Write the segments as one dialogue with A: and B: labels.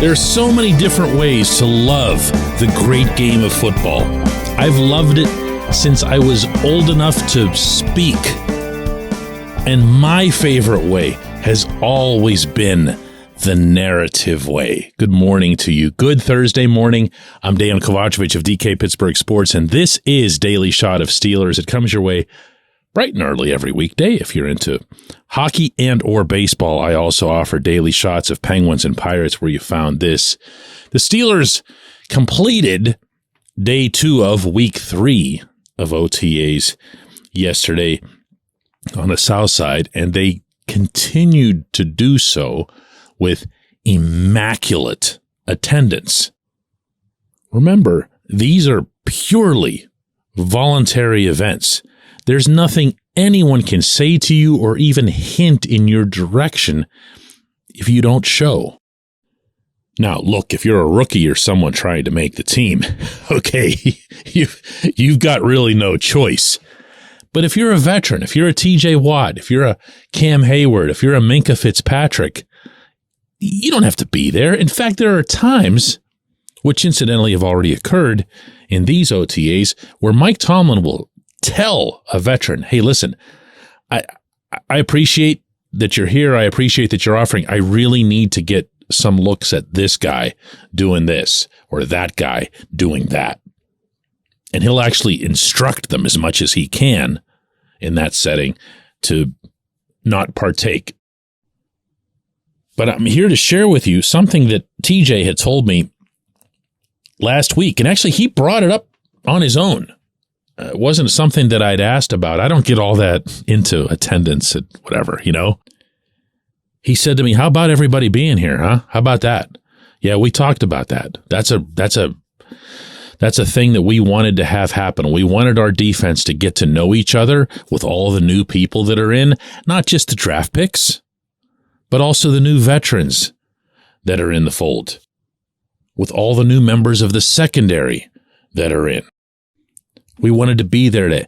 A: There's so many different ways to love the great game of football. I've loved it since I was old enough to speak. And my favorite way has always been the narrative way. Good morning to you. Good Thursday morning. I'm Dejan Kovacevic of DK Pittsburgh Sports, and this is Daily Shot of Steelers. It comes your way bright and early every weekday. If you're into hockey and or baseball, I also offer daily shots of Penguins and Pirates where you found this. The Steelers completed day 2 of week 3 of OTAs yesterday on the South Side, and they continued to do so with immaculate attendance. Remember, these are purely voluntary events. There's nothing anyone can say to you or even hint in your direction if you don't show. Now, look, if you're a rookie or someone trying to make the team, okay, you've got really no choice. But if you're a veteran, if you're a TJ Watt, if you're a Cam Hayward, if you're a Minkah Fitzpatrick, you don't have to be there. In fact, there are times, which incidentally have already occurred in these OTAs, where Mike Tomlin will tell a veteran, hey, listen, I appreciate that you're here. I appreciate that you're offering. I really need to get some looks at this guy doing this or that guy doing that. And he'll actually instruct them as much as he can in that setting to not partake. But I'm here to share with you something that TJ had told me last week. And actually, he brought it up on his own. It wasn't something that I'd asked about. I don't get all that into attendance at whatever, you know. He said to me, how about everybody being here, huh? How about that? Yeah, we talked about that. That's a thing that we wanted to have happen. We wanted our defense to get to know each other with all the new people that are in, not just the draft picks, but also the new veterans that are in the fold, with all the new members of the secondary that are in. We wanted to be there to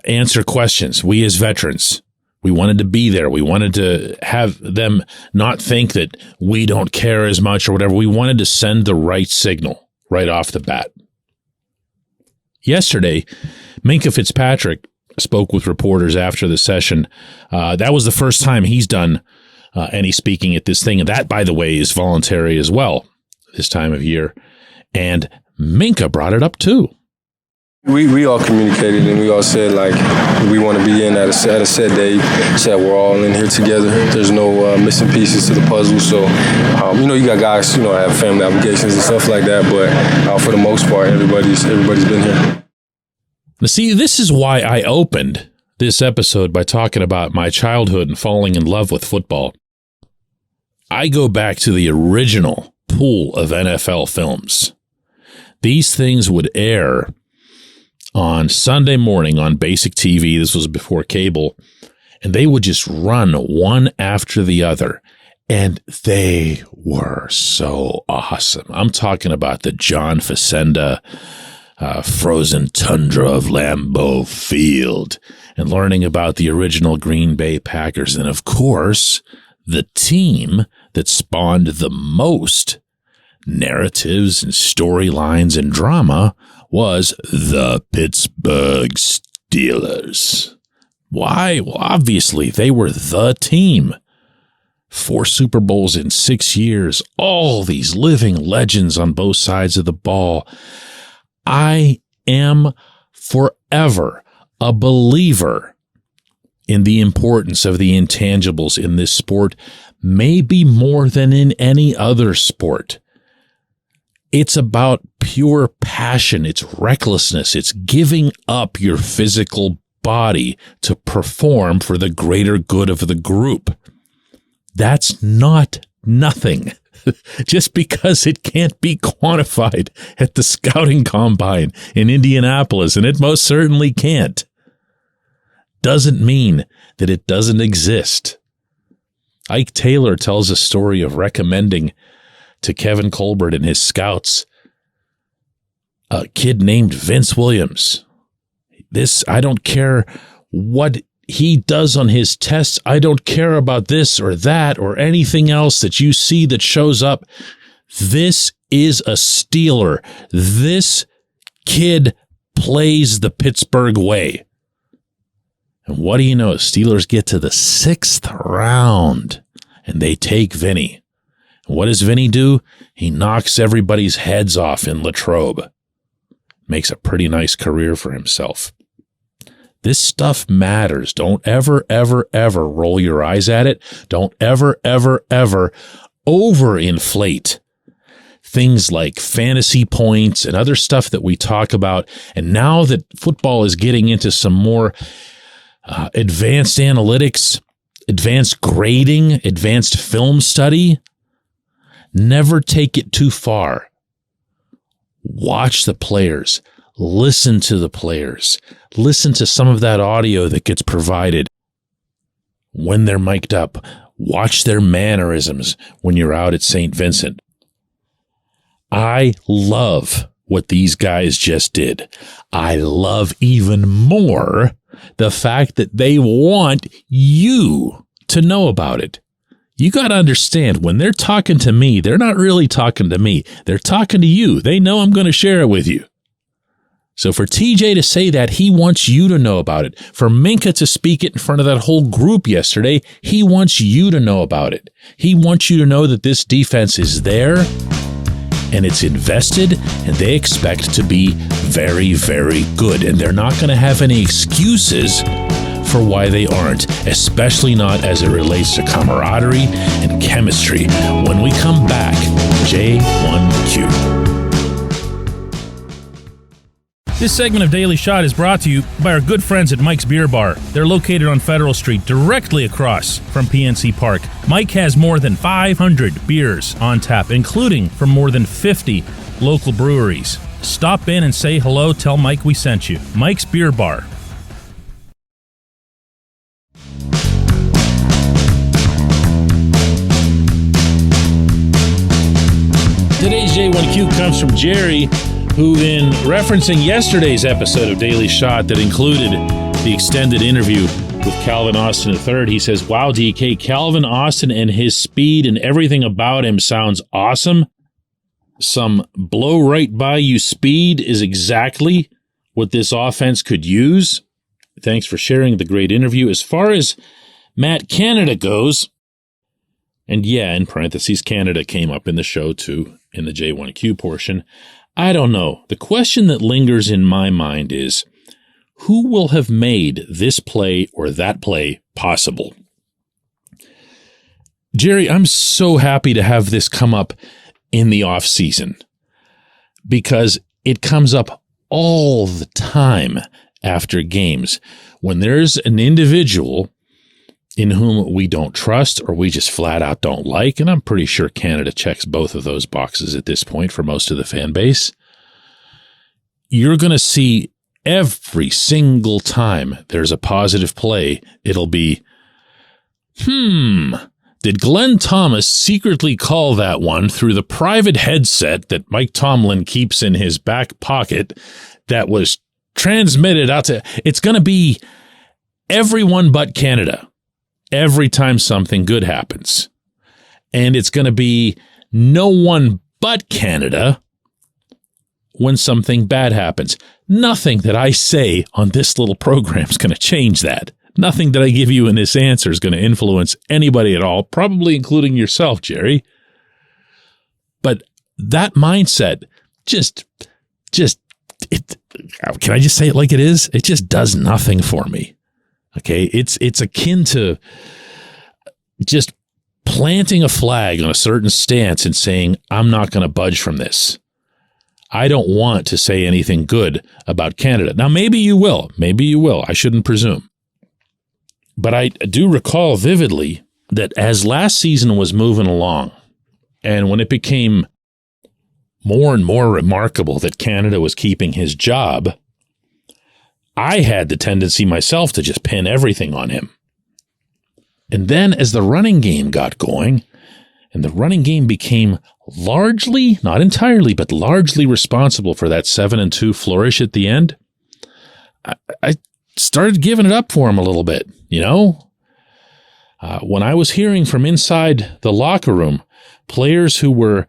A: answer questions. We as veterans, we wanted to be there. We wanted to have them not think that we don't care as much or whatever. We wanted to send the right signal right off the bat. Yesterday, Minkah Fitzpatrick spoke with reporters after the session. That was the first time he's done any speaking at this thing. And that, by the way, is voluntary as well this time of year. And Minkah brought it up too.
B: We all communicated and we all said, like, we want to be in at a set day, said we're all in here together. There's no missing pieces to the puzzle. So, you got guys, have family obligations and stuff like that. But for the most part, everybody's been here.
A: Now, see, this is why I opened this episode by talking about my childhood and falling in love with football. I go back to the original pool of NFL films. These things would air on Sunday morning on basic TV. This was before cable. And they would just run one after the other. And they were so awesome. I'm talking about the John Facenda frozen tundra of Lambeau Field and learning about the original Green Bay Packers. And of course, the team that spawned the most narratives and storylines and drama was the Pittsburgh Steelers. Why? Well, obviously, they were the team. 4 Super Bowls in 6 years. All these living legends on both sides of the ball. I am forever a believer in the importance of the intangibles in this sport, maybe more than in any other sport. It's about pure passion. It's recklessness. It's giving up your physical body to perform for the greater good of the group. That's not nothing. Just because it can't be quantified at the scouting combine in Indianapolis, and it most certainly can't, doesn't mean that it doesn't exist. Ike Taylor tells a story of recommending to Kevin Colbert and his scouts a kid named Vince Williams. I don't care what he does on his tests. I don't care about this or that or anything else that you see that shows up. This is a Steeler. This kid plays the Pittsburgh way. And what do you know? Steelers get to the 6th round, and they take Vinny. And what does Vinny do? He knocks everybody's heads off in Latrobe. Makes a pretty nice career for himself. This stuff matters. Don't ever, ever, ever roll your eyes at it. Don't ever, ever, ever overinflate things like fantasy points and other stuff that we talk about. And now that football is getting into some more advanced analytics, advanced grading, advanced film study, never take it too far. Watch the players. Listen to the players. Listen to some of that audio that gets provided when they're mic'd up. Watch their mannerisms when you're out at St. Vincent. I love what these guys just did. I love even more the fact that they want you to know about it. You got to understand, when they're talking to me, they're not really talking to me. They're talking to you. They know I'm going to share it with you. So for TJ to say that, he wants you to know about it. For Minka to speak it in front of that whole group yesterday, he wants you to know about it. He wants you to know that this defense is there and it's invested, and they expect to be very, very good. And they're not going to have any excuses for why they aren't, especially not as it relates to camaraderie and chemistry. When we come back, J1Q.
C: This segment of Daily Shot is brought to you by our good friends at Mike's Beer Bar. They're located on Federal Street, directly across from PNC Park. Mike has more than 500 beers on tap, including from more than 50 local breweries. Stop in and say hello. Tell Mike we sent you. Mike's Beer Bar.
A: Today's J1Q comes from Jerry, who, in referencing yesterday's episode of Daily Shot that included the extended interview with Calvin Austin III, he says, wow, DK, Calvin Austin and his speed and everything about him sounds awesome. Some blow right by you speed is exactly what this offense could use. Thanks for sharing the great interview. As far as Matt Canada goes, and yeah, in parentheses, Canada came up in the show too, in the J1Q portion. I don't know. The question that lingers in my mind is, who will have made this play or that play possible? Jerry, I'm so happy to have this come up in the off season because it comes up all the time after games when there's an individual in whom we don't trust or we just flat out don't like, and I'm pretty sure Canada checks both of those boxes at this point for most of the fan base. You're going to see every single time there's a positive play, it'll be, did Glenn Thomas secretly call that one through the private headset that Mike Tomlin keeps in his back pocket that was transmitted out to, it's going to be everyone but Canada every time something good happens. And it's going to be no one but Canada when something bad happens. Nothing that I say on this little program is going to change that. Nothing that I give you in this answer is going to influence anybody at all, probably including yourself, Jerry. But that mindset can I just say it like it is? It just does nothing for me. Okay, it's akin to just planting a flag on a certain stance and saying, I'm not going to budge from this. I don't want to say anything good about Canada. Now, maybe you will. Maybe you will. I shouldn't presume. But I do recall vividly that as last season was moving along, and when it became more and more remarkable that Canada was keeping his job, I had the tendency myself to just pin everything on him. And then as the running game got going, and the running game became largely, not entirely, but largely responsible for that 7-2 flourish at the end, I started giving it up for him a little bit, you know? When I was hearing from inside the locker room, players who were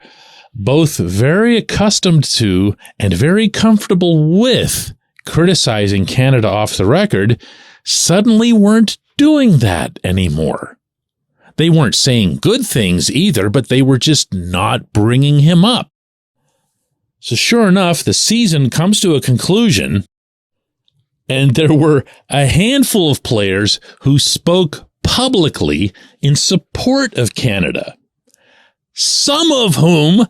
A: both very accustomed to and very comfortable with criticizing Canada off the record, suddenly weren't doing that anymore. They weren't saying good things either, but they were just not bringing him up. So sure enough, the season comes to a conclusion, and there were a handful of players who spoke publicly in support of Canada. Some of whom,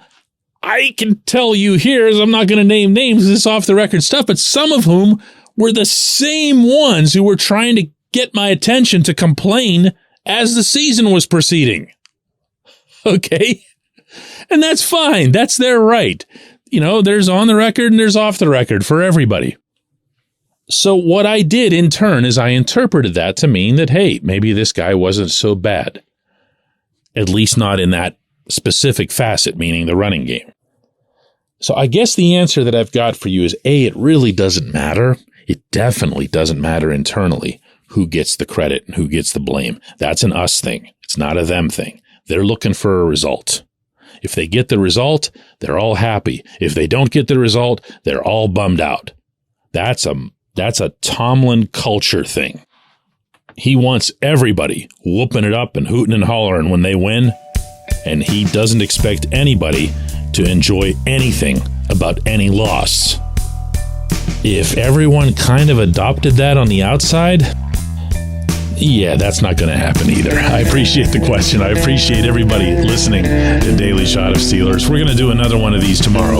A: I can tell you here, as I'm not going to name names, this is off the record stuff, but some of whom were the same ones who were trying to get my attention to complain as the season was proceeding. Okay? And that's fine. That's their right. You know, there's on the record and there's off the record for everybody. So what I did in turn is I interpreted that to mean that, hey, maybe this guy wasn't so bad. At least not in that specific facet, meaning the running game. So I guess the answer that I've got for you is, A, it really doesn't matter. It definitely doesn't matter internally who gets the credit and who gets the blame. That's an us thing. It's not a them thing. They're looking for a result. If they get the result, they're all happy. If they don't get the result, they're all bummed out. That's a Tomlin culture thing. He wants everybody whooping it up and hooting and hollering when they win, and he doesn't expect anybody to enjoy anything about any loss. If everyone kind of adopted that on the outside, yeah, that's not going to happen either. I appreciate the question. I appreciate everybody listening to Daily Shot of Steelers. We're going to do another one of these tomorrow.